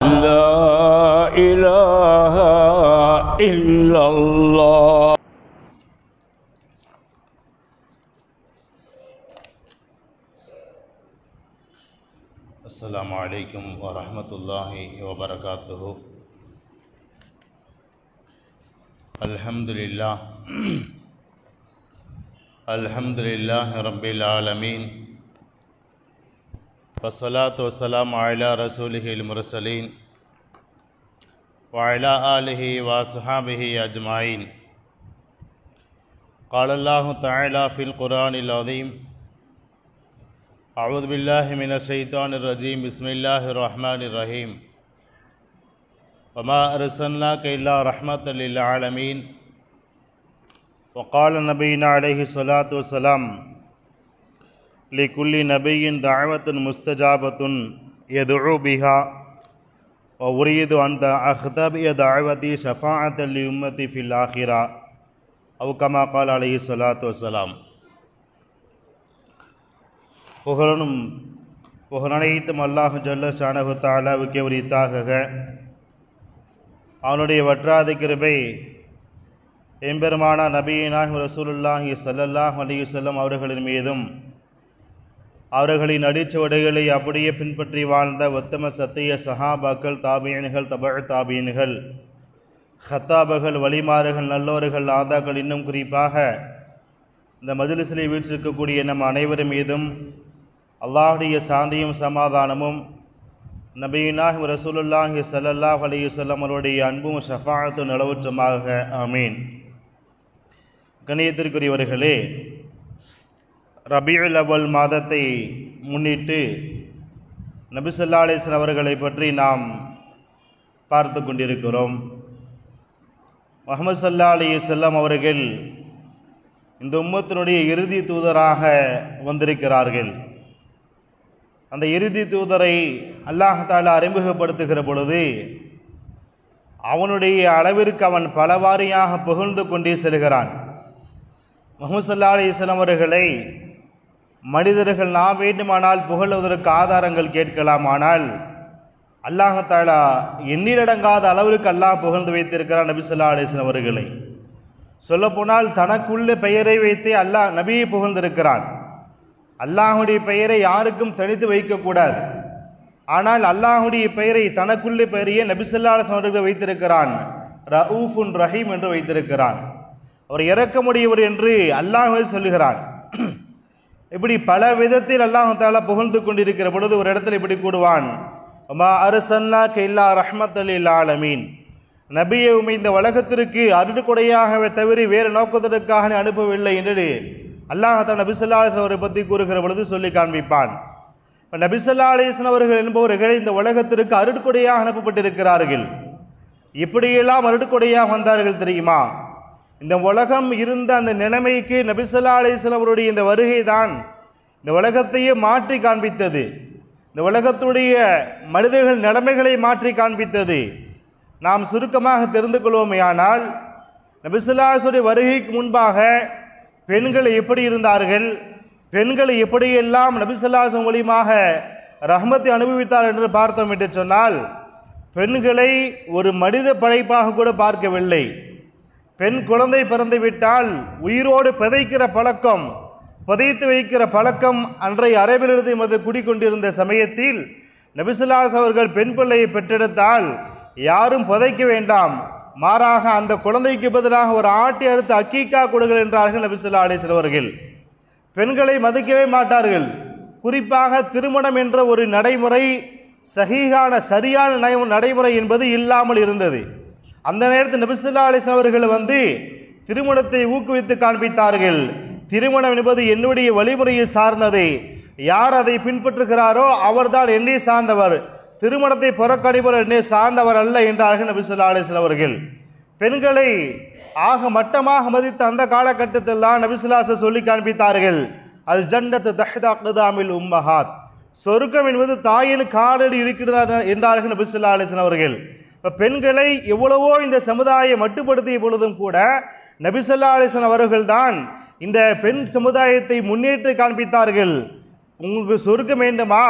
لا إله إلا الله. السلام عليكم ورحمة الله وبركاته. الحمد لله الحمد لله رب العالمين والصلاة والسلام على رسوله المرسلين وعلى آله وصحابه أجمعين. قال الله تعالى في القرآن العظيم: أعوذ بالله من الشيطان الرجيم. بسم الله الرحمن الرحيم. وما أرسلناك إلا رحمة للعالمين. وقال نبينا عليه الصلاة والسلام: لكل نبي دعوة مستجابة يدعو بها وأريد أن أختبئ دعوتي شفاعة لأمتي في الآخرة أو كما قال عليه الصلاة والسلام. புகழனைத்தும் அல்லாஹு ஜல்ல ஷானஹு தஆலாவுக்கே உரித்தாகுக. அவனுடைய வற்றாத கிருபை எம்பெருமானா நபியினாஹி ரசூலுல்லாஹி ஸல்லல்லாஹு அலைஹி வஸல்லம் அவர்களின் மீதும் அவர்களின் அடிச்சுவடுகளை அப்படியே பின்பற்றி வாழ்ந்த உத்தம சத்திய சஹாபாக்கள், தாபீன்கள், தபஅ தாபீன்கள், ஹத்தாபர்கள், வலிமாறுகள், நல்லோர்கள், ஆதாக்கள், இன்னும் குறிப்பாக இந்த மஜ்லிஸிலே வீற்றிருக்கக்கூடிய நம் அனைவரும் மீதும் அல்லாஹுடைய சாந்தியும் சமாதானமும் நபியினாஹி ரசூலுல்லாஹி ஸல்லல்லாஹு அலைஹி வஸல்லம் அவருடைய அன்பும் ஷஃபாஅத்தும் நிலவுற்றமாக. ஆமீன். கண்ணியத்திற்குரியவர்களே, ரபீஉல் அவ்வல் மாதத்தை முன்னிட்டு நபி ஸல்லல்லாஹு அலைஹி வஸல்லம் அவர்களை பற்றி நாம் பார்த்து கொண்டிருக்கிறோம். முஹம்மது ஸல்லல்லாஹு அலைஹி வஸல்லம் அவர்கள் இந்த உம்மத்தினுடைய இறுதி தூதராக வந்திருக்கிறார்கள். அந்த இறுதி தூதரை அல்லாஹ் தஆலா அறிமுகப்படுத்துகிற பொழுது அவனுடைய அளவிற்கு அவன் பலவாரியாக புகழ்ந்து கொண்டே செல்கிறான். முஹம்மது ஸல்லல்லாஹு அலைஹி வஸல்லம் அவர்களை மனிதர்கள் நாம் வேண்டுமானால் புகழ்வதற்கு ஆதாரங்கள் கேட்கலாம். ஆனால் அல்லாஹ் தஆலா எண்ணிலடங்காத அளவிற்கு அல்லாஹ் புகழ்ந்து வைத்திருக்கிறான் நபி ஸல்லல்லாஹு அலைஹி வஸல்லம் அவர்களை. சொல்லப்போனால் தனக்குள்ள பெயரை வைத்தே அல்லாஹ் நபியை புகழ்ந்திருக்கிறான். அல்லாஹுடைய பெயரை யாருக்கும் தனித்து வைக்கக்கூடாது. ஆனால் அல்லாஹுடைய பெயரை தனக்குள்ள பெயரையே நபி ஸல்லல்லாஹு அலைஹி வஸல்லம் அவர்கள் வைத்திருக்கிறான். ரഊஃபுன் ரஹீம் என்று வைத்திருக்கிறான். அவர் இரக்கமுடையவர் என்று அல்லாஹ்வே சொல்லுகிறான். இப்படி பல விதத்தில் அல்லாஹ் தஆலா புகழ்ந்து கொண்டிருக்கிற பொழுது ஒரு இடத்துல இப்படி கூடுவான்: வமா அர்ஸல்னாக இல்லா ரஹ்மத்தல் லில் ஆலமீன். நபியை இந்த உலகத்திற்கு அருட்கொடையாக தவிர வேறு நோக்கத்திற்காக அனுப்பவில்லை என்று அல்லாஹ் தஆலா நபி ஸல்லல்லாஹு அலைஹி வஸல்லம் அவரை பற்றி கூறுகிற பொழுது சொல்லி காண்பிப்பான். இப்போ நபி ஸல்லல்லாஹு அலைஹி வஸல்லம் அவர்கள் என்பவர்கள் இந்த உலகத்திற்கு அருட்கொடையாக அனுப்பப்பட்டிருக்கிறார்கள். இப்படியெல்லாம் அருட்கொடையாக வந்தார்கள் தெரியுமா? இந்த உலகம் இருந்த அந்த நிலைமைக்கு நபி ஸல்லல்லாஹு அலைஹி வஸல்லம் அவருடைய இந்த வருகை தான் இந்த உலகத்தையே மாற்றி காண்பித்தது. இந்த உலகத்துடைய மனிதர்கள் நிலைமைகளை மாற்றி காண்பித்தது. நாம் சுருக்கமாக தெரிந்து கொள்வோமேயானால், நபி ஸல்லல்லாஹு அலைஹி வஸல்லம் வருகைக்கு முன்பாக பெண்கள் எப்படி இருந்தார்கள், பெண்கள் எப்படியெல்லாம் நபி ஸல்லல்லாஹு அலைஹி வஸல்லம் மூலமாக ரஹ்மத்தை அனுபவித்தார் என்று பார்த்தோம் என்று சொன்னால், பெண்களை ஒரு மனித படைப்பாக கூட பார்க்கவில்லை. பெண் குழந்தை பிறந்து விட்டால் உயிரோடு புதைக்கிற பழக்கம், புதைத்து வைக்கிற பழக்கம் அன்றைய அரபிலிருந்து குடிக்கொண்டிருந்த சமயத்தில் நபி ஸல்லல்லாஹு அலைஹி வஸல்லம் அவர்கள் பெண் பிள்ளையை பெற்றெடுத்தால் யாரும் புதைக்க வேண்டாம், மாறாக அந்த குழந்தைக்கு பதிலாக ஒரு ஆட்டை அறுத்து அக்கீக்கா கொடுங்கள் என்றார்கள் நபி ஸல்லல்லாஹு அலைஹி வஸல்லம் அவர்கள். பெண்களை மதிக்கவே மாட்டார்கள். குறிப்பாக திருமணம் என்ற ஒரு நடைமுறை, சஹீஹான சரியான நடைமுறை என்பது இல்லாமல் இருந்தது. அந்த நேரத்தில் நபி ஸல்லல்லாஹு அலைஹி வஸல்லம் அவர்கள் திருமணத்தை ஊக்குவித்து காண்பித்தார்கள். திருமணம் என்பது என்னுடைய வழிமுறையை சார்ந்தது, யார் அதை பின்பற்றுகிறாரோ அவர்தான் என்னை சார்ந்தவர், திருமணத்தை புறக்கணிப்பவர் என்னை சார்ந்தவர் அல்ல என்றார்கள் நபி ஸல்லல்லாஹு அலைஹி வஸல்லம் அவர்கள். பெண்களை ஆக மட்டமாக மதித்த அந்த காலகட்டத்தில் தான் நபி ஸல்லல்லாஹு அலைஹி வஸல்லம் சொல்லி காண்பித்தார்கள்: அல் ஜன்னத்து தஹ்த அக்தாமில் உம்மஹாத். சொர்க்கம் என்பது தாயின் காலடி இருக்கிறார் என்றார்கள் நபி ஸல்லல்லாஹு அலைஹி வஸல்லம் அவர்கள். இப்போ பெண்களை எவ்வளவோ இந்த சமுதாயம் மட்டுப்படுத்திய பொழுதும் கூட நபி ஸல்லல்லாஹு அலைஹி வஸல்லம் அவர்கள் தான் இந்த பெண் சமுதாயத்தை முன்னேற்றி காண்பித்தார்கள். உங்களுக்கு சொர்க்கம் வேண்டுமா,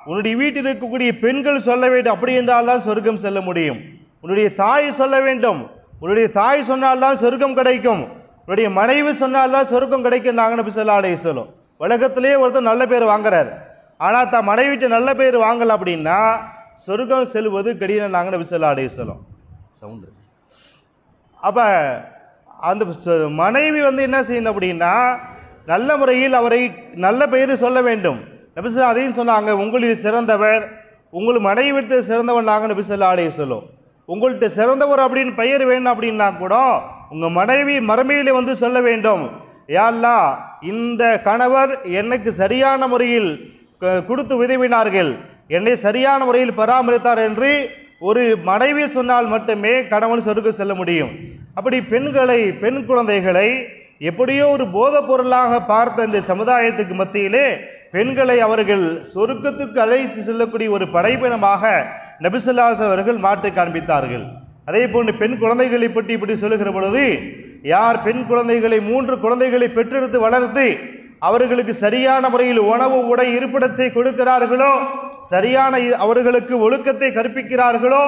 உன்னுடைய வீட்டில் இருக்கக்கூடிய பெண்கள் சொல்ல வேண்டும், அப்படி என்றால் தான் சொர்க்கம் செல்ல முடியும். உன்னுடைய தாய் சொல்ல வேண்டும், உன்னுடைய தாய் சொன்னால்தான் சொர்க்கம் கிடைக்கும், உன்னுடைய மனைவி சொன்னால்தான் சொர்க்கம் கிடைக்கும். நாங்கள் நபி ஸல்லல்லாஹு அலைஹி வஸல்லம் உலகத்திலேயே ஒருத்தர் நல்ல பேர் வாங்குறாரு, ஆனால் தான் மனைவிட்டு நல்ல பேர் வாங்கலை அப்படின்னா சொர்க்கம் செல்வது கடினம். நாங்கள் நபி ஸல்லல்லாஹு அலைஹி வஸல்லம் சவுண்டு. அப்போ அந்த மனைவி என்ன செய்யணும் அப்படின்னா நல்ல முறையில் அவரை நல்ல பெயர் சொல்ல வேண்டும். நபி ஸல்லல்லாஹு அதையும் சொன்னாங்க, உங்களில் சிறந்தவர் உங்கள் மனைவிட்டு சிறந்தவர் நாங்கள் நபி ஸல்லல்லாஹு அலைஹி வஸல்லம். உங்கள்கிட்ட சிறந்தவர் அப்படின்னு பெயர் வேணும் அப்படின்னா கூட உங்கள் மனைவி மறுமையில் சொல்ல வேண்டும், யா அல்லாஹ் இந்த கணவர் எனக்கு சரியான முறையில் கொடுத்து உதவினார்கள், என்னை சரியான முறையில் பராமரித்தார் என்று ஒரு மனைவி சொன்னால் மட்டுமே கணவன் சொர்க்கம் செல்ல முடியும். அப்படி பெண் குழந்தைகளை எப்படியோ ஒரு போதைப் பொருளாக பார்த்த இந்த சமுதாயத்துக்கு மத்தியிலே பெண்களை அவர்கள் சொர்க்கத்துக்கு அழைத்து செல்லக்கூடிய ஒரு படைப்பினமாக நபி ஸல்லல்லாஹு அலைஹி வஸல்லம் அவர்கள் மாற்றி காண்பித்தார்கள். அதே போன்று பெண் குழந்தைகளை பற்றி இப்படி சொல்லுகிற பொழுது, யார் பெண் குழந்தைகளை 3 குழந்தைகளை பெற்றெடுத்து வளர்த்து அவர்களுக்கு சரியான முறையில் உணவு உடை இருப்பிடத்தை கொடுக்கிறார்களோ, சரியான அவர்களுக்கு ஒழுக்கத்தை கற்பிக்கிறார்களோ,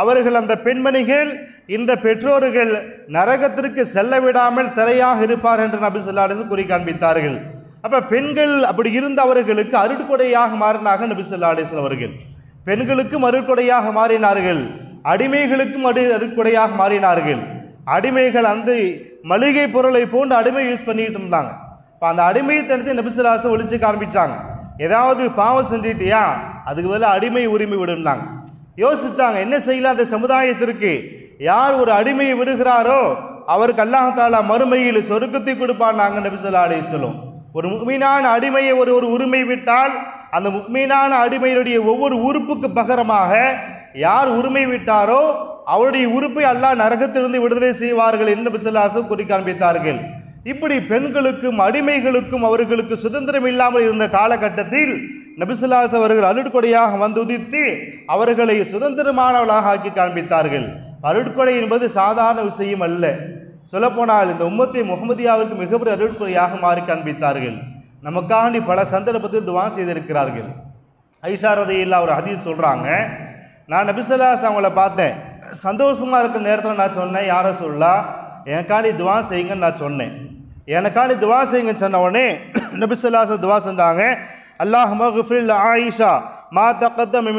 அவர்கள் அந்த பெண்மணிகள் இந்த பெற்றோர்கள் நரகத்திற்கு செல்ல விடாமல் திரையாக இருப்பார் என்று நபி ஸல்லல்லாஹு அலைஹி வஸல்லம் கூறி காண்பித்தார்கள். அப்போ பெண்கள் அப்படி இருந்த அவர்களுக்கு அருட்கொடையாக மாறினார்கள் நபி ஸல்லல்லாஹு அலைஹி வஸல்லம் அவர்கள். பெண்களுக்கும் அருட்கொடையாக மாறினார்கள், அடிமைகளுக்கும் அருட்கொடையாக மாறினார்கள். அடிமைகள் அந்த மளிகை பொருளை போன்று அடிமை யூஸ் பண்ணிட்டு இருந்தாங்க. இப்போ அந்த அடிமைத்தனத்தை நபி ஸல்லல்லாஹு அலைஹி வஸல்லம் ஒழிச்சு காண்பிச்சாங்க. ஏதாவது பாவம் செஞ்சிட்டியா அதுக்கு பதிலாக அடிமை உரிமை விடுனாங்க. யோசிச்சாங்க என்ன செய்யலாம் அந்த சமுதாயத்திற்கு. யார் ஒரு அடிமையை விடுகிறாரோ அவருக்கு அல்லாஹ் தஆலா மறுமையில் சொர்க்கத்தை கொடுப்பான் நாங்கள் நபி ஸல்லல்லாஹு அலைஹி வஸல்லம். ஒரு முஃமினான அடிமையை ஒரு உரிமை விட்டால் அந்த முஃமினான அடிமையுடைய ஒவ்வொரு உறுப்புக்கு பகரமாக யார் உரிமை விட்டாரோ அவருடைய உறுப்பை அல்லாஹ் நரகத்திலிருந்து விடுதலை செய்வார்கள் என்று நபி ஸல்லல்லாஹு அலைஹி வஸல்லம் கூறி காண்பித்தார்கள். இப்படி பெண்களுக்கும் அடிமைகளுக்கும் அவர்களுக்கு சுதந்திரம் இல்லாமல் இருந்த காலகட்டத்தில் நபி ஸல்லல்லாஹு அலைஹி வஸல்லம் அவர்கள் அருட்கொடையாக உதித்து அவர்களை சுதந்திரமானவர்களாக ஆக்கி காண்பித்தார்கள். அருட்கொடை என்பது சாதாரண விஷயம் அல்ல. சொல்லப்போனால் இந்த உம்மத்தை முஹம்மதியாவிற்கு மிகப்பெரிய அருட்கொடையாக மாறி காண்பித்தார்கள். நமக்காண்டி பல சந்தர்ப்பத்தில் துஆ செய்திருக்கிறார்கள். ஐஷா ரலியல்லாஹு ஒரு ஹதீஸ் சொல்கிறாங்க, நான் நபி ஸல்லல்லாஹு அலைஹி வஸல்லம் அவங்கள பார்த்தேன், சந்தோஷமாக இருக்கிற நேரத்தில் நான் சொன்னேன், யார சொல்லலாம் எனக்காண்டி துஆ செய்யுங்கன்னு நான் சொன்னேன். எனக்காண்டி துஆ செய்யுங்கன்னு சொன்ன உடனே நபி ஸல்லல்லாஹு அலைஹி வஸல்லம் துஆ செஞ்சாங்க, அல்லாஹும்ம ஃகிஃபிர் ஆயிஷா மா தகத்தம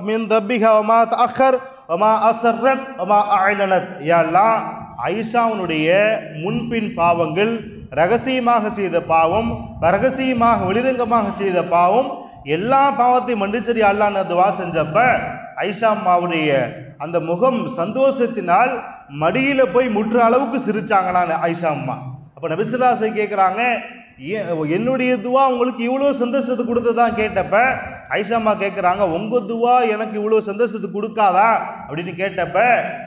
மின் தம்பிஹா வமா தஅக்கர் வமா அஸர்ரத் வமா அஅலனத். யா அல்லாஹ் ஆயிஷாவுடைய முன்பின் பாவங்கள், ரகசியமாக செய்த பாவம், ரகசியமாக வெளிரங்கமாக செய்த பாவம், எல்லா பாவத்தையும் மன்னிச்சரி அல்லாஹ்னு துஆ செஞ்சப்ப ஆயிஷா அம்மாவுடைய அந்த முகம் சந்தோஷத்தினால் மடியில் போய் முற்ற அளவுக்கு சிரிச்சாங்களான்னு ஆயிஷா அம்மா. அப்போ நபி ஸல்லல்லாஹு அலைஹி வஸல்லம் கேட்குறாங்க, என்னுடைய துவா உங்களுக்கு இவ்வளோ சந்தோஷத்தை கொடுத்ததான் கேட்டப்ப ஆயிஷா அம்மா கேட்குறாங்க, உங்கள் துவா எனக்கு இவ்வளோ சந்தோஷத்தை கொடுக்காதா அப்படின்னு கேட்டப்ப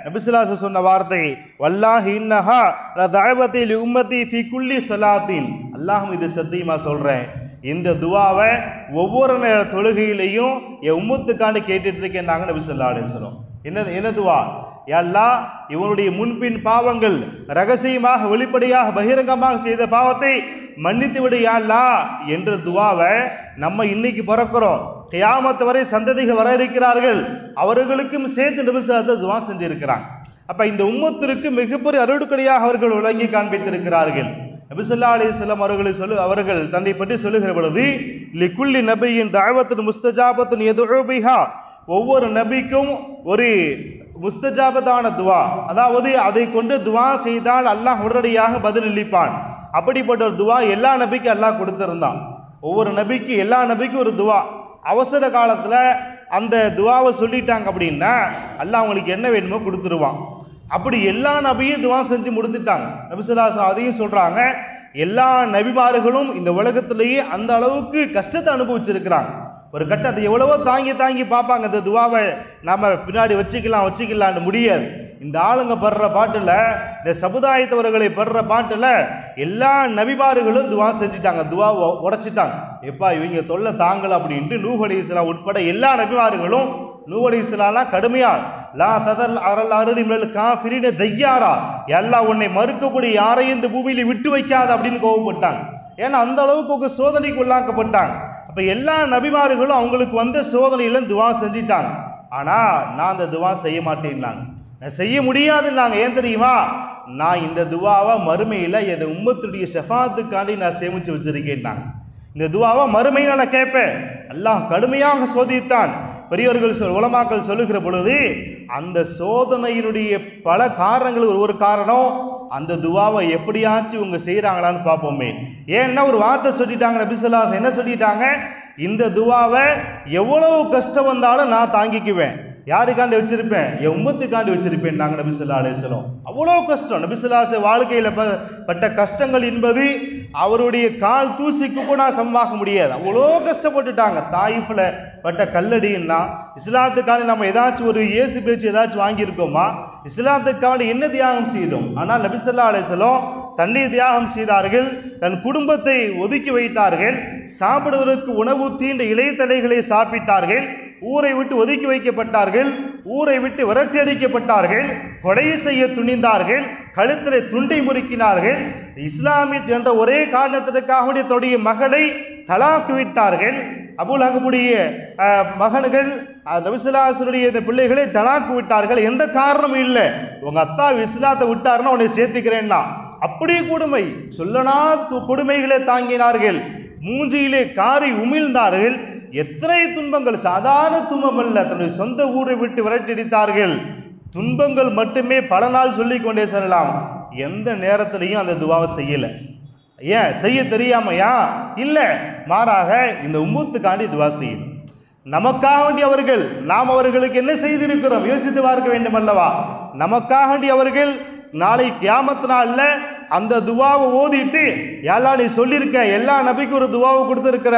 நபி ஸல்லல்லாஹு அலைஹி வஸல்லம் சொன்ன வார்த்தை, வல்லாஹி இன்னஹா லதஅவதி லிஉம்மதி ஃபீ குல்லி ஸலாத்தின். அல்லாஹ் இது சத்தியமாக சொல்கிறேன், இந்த துவாவை ஒவ்வொரு நேர தொழுகையிலையும் என் உம்மத்துக்காண்டி கேட்டுட்டு இருக்கேன் நாங்கள் நபி ஸல்லல்லாஹு அலைஹி வஸல்லம். என்ன துவா? யா அல்லாஹ் இவனுடைய முன்பின் பாவங்கள், ரகசியமாக வெளிப்படையாக பகிரங்கமாக செய்த பாவத்தை மன்னித்து விடு யா அல்லாஹ் என்ற துவாவை நம்ம இன்னைக்கு பிறக்கிறோம், கியாமத் வரை சந்ததிகள் வர இருக்கிறார்கள், அவர்களுக்கும் சேர்த்து நபி ஸல்லல்லாஹு அலைஹி வஸல்லம் துவா செஞ்சிருக்கிறாங்க. அப்போ இந்த உம்மத்திற்கு மிகப்பெரிய அருட்கொடையாக அவர்கள் விளங்கி காண்பித்திருக்கிறார்கள். நபி ஸல்லல்லாஹு அலைஹி வஸல்லம் அவர்கள் தன்னை பற்றி சொல்லுகிற பொழுது, லிகுல்லி நபியின் தஅவத்துன் முஸ்தஜாபத்துன் யதுஉ பிஹா, ஒவ்வொரு நபிக்கும் ஒரு முஸ்தஜாபத்தான துவா, அதாவது அதை கொண்டு துவா செய்தால் அல்லாஹ் உடனடியாக பதிலளிப்பான். அப்படிப்பட்ட ஒரு துவா எல்லா நபிக்கும் அல்லாஹ் கொடுத்திருந்தான். ஒவ்வொரு நபிக்கு எல்லா நபிக்கும் ஒரு துவா. அவசர காலத்தில் அந்த துவாவை சொல்லிட்டாங்க அப்படின்னா அல்லாஹ் அவங்களுக்கு என்ன வேணுமோ கொடுத்துருவான். அப்படி எல்லா நபியும் துவா செஞ்சு முடித்துட்டாங்க. நபி ஸல்லல்லாஹு அலைஹி வஸல்லம் அதையும் சொல்கிறாங்க, எல்லா நபிமார்களும் இந்த உலகத்திலேயே அந்த அளவுக்கு கஷ்டத்தை அனுபவிச்சிருக்கிறாங்க. ஒரு கட்டத்தை எவ்வளவோ தாங்கி பார்ப்பாங்க, இந்த துவாவை நாம் பின்னாடி வச்சுக்கலான்னு முடியாது. இந்த ஆளுங்க படுற பாட்டில், இந்த சமுதாயத்தவர்களை படுற பாட்டில் எல்லா நபிமார்களும் துவா செஞ்சுட்டாங்க, துவாவை உடைச்சிட்டாங்க. எப்பா இவங்க தொல்லை தாங்கலை அப்படின்ட்டு நூஹ் அலைஹிஸ்ஸலாம் உட்பட எல்லா நபிமார்களும் நூஹ் அலைஹிஸ்ஸலாம் கடுமையாக லா ததர் அரல் அருளிமல் காஃபிரின தையாரா, எல்லாம் உன்னை மறுக்கக்கூடிய யாரையும் இந்த பூமியில் விட்டு வைக்காது அப்படின்னு கோவப்பட்டாங்க. ஏன்னா அந்த அளவுக்கு ஒரு சோதனைக்கு உள்ளாக்கப்பட்டாங்க. அப்போ எல்லா நபிமார்களும் அவங்களுக்கு வந்த சோதனையில துவா செஞ்சிட்டாங்க. ஆனால் நான் அந்த துவா செய்ய மாட்டேன்னாங்க, நான் செய்ய முடியாதுன்னாங்க. ஏன் தெரியுமா? நான் இந்த துவாவை மறுமையில் என் உம்மத்துடைய ஷஃபாத்துக்காண்டி நான் சேமித்து வச்சிருக்கேன்னாங்க. இந்த துவாவை மறுமையில் நான் கேட்பேன். அல்லாஹ் கடுமையாக சோதித்தான். பெரியவர்கள் உலமாக்கள் சொல்லுகிற பொழுது அந்த சோதனையினுடைய பல காரணங்கள், ஒரு காரணம் அந்த துவாவை எப்படியாச்சும் இவங்க செய்கிறாங்களான்னு பார்ப்போமே. ஏன்னா ஒரு வார்த்தை சொல்லிட்டாங்க நபி ஸல்லல்லாஹு அலைஹி வஸல்லம். என்ன சொல்லிட்டாங்க? இந்த துவாவை எவ்வளவு கஷ்டம் வந்தாலும் நான் தாங்கிக்குவேன். யாருக்காண்டி வச்சிருப்பேன்? என் உம்மத்துக்காண்டி வச்சிருப்பேன் நாங்கள் நபி ஸல்லல்லாஹு அலைஹி வஸல்லம். அவ்வளோ கஷ்டம் நபி ஸல்லல்லாஹு அலைஹி வஸல்லம் வாழ்க்கையில் பட்ட கஷ்டங்கள் என்பது அவருடைய கால் தூசிக்கு கூட சமமாக முடியாது. அவ்வளோ கஷ்டப்பட்டுட்டாங்க. தாயிஃபில் பட்ட கல்லடின்னா இஸ்லாத்துக்காண்டி நம்ம ஏதாச்சும் ஒரு ஏசு பேச்சு ஏதாச்சும் வாங்கியிருக்கோமா? இஸ்லாத்துக்காண்டி என்ன தியாகம் செய்தோம்? ஆனால் நபி ஸல்லல்லாஹு அலைஹி வஸல்லம் தன்னை தியாகம் செய்தார்கள், தன் குடும்பத்தை ஒதுக்கி வைத்தார்கள், சாப்பிடுவதற்கு உணவு தீண்ட இலைத்தலைகளை சாப்பிட்டார்கள், ஊரை விட்டு ஒதுக்கி வைக்கப்பட்டார்கள், ஊரை விட்டு விரட்டி அடிக்கப்பட்டார்கள், கொலை செய்ய துணிந்தார்கள், கழுத்தில் துண்டை முறுக்கினார்கள். இஸ்லாமிக் என்ற ஒரே காரணத்திற்காக தன்னுடைய மகளை தலாக்கு விட்டார்கள். அபூ லஹபுடைய மகன்கள் நபி ஸல்லல்லாஹு அலைஹி வஸல்லம் இந்த பிள்ளைகளை தலாக்கு விட்டார்கள். எந்த காரணமும் இல்லை, உங்க அத்தா இஸ்லாத்தை விட்டாருன்னா உன்னை சேர்த்துக்கிறேன்னா. அப்படி கொடுமை சொல்லனா கொடுமைகளை தாங்கினார்கள். மூஞ்சியிலே காரி உமிழ்ந்தார்கள். எத்தனை துன்பங்கள், சாதாரண துன்பம் அல்ல, தன்னுடைய சொந்த ஊரை விட்டு விரட்டடித்தார்கள். துன்பங்கள் மட்டுமே பல நாள் சொல்லிக் கொண்டே செல்லலாம். எந்த நேரத்திலையும் அந்த துவாவை செய்யலை. ஏன் செய்ய தெரியாமையா? இல்லை, மாறாக இந்த உம்மத்துக்காண்டி துவா செய்யணும். நமக்காக வேண்டி அவர்கள், நாம் அவர்களுக்கு என்ன செய்திருக்கிறோம் யோசித்து பார்க்க வேண்டும் அல்லவா? நமக்காக வேண்டி அவர்கள் நாளை கியாமத் நாள்ல அந்த துவாவை ஓதிட்டு, யாரெல்லாம் நீ சொல்லியிருக்க எல்லா நபிக்கும் ஒரு துவாவை கொடுத்துருக்கிற,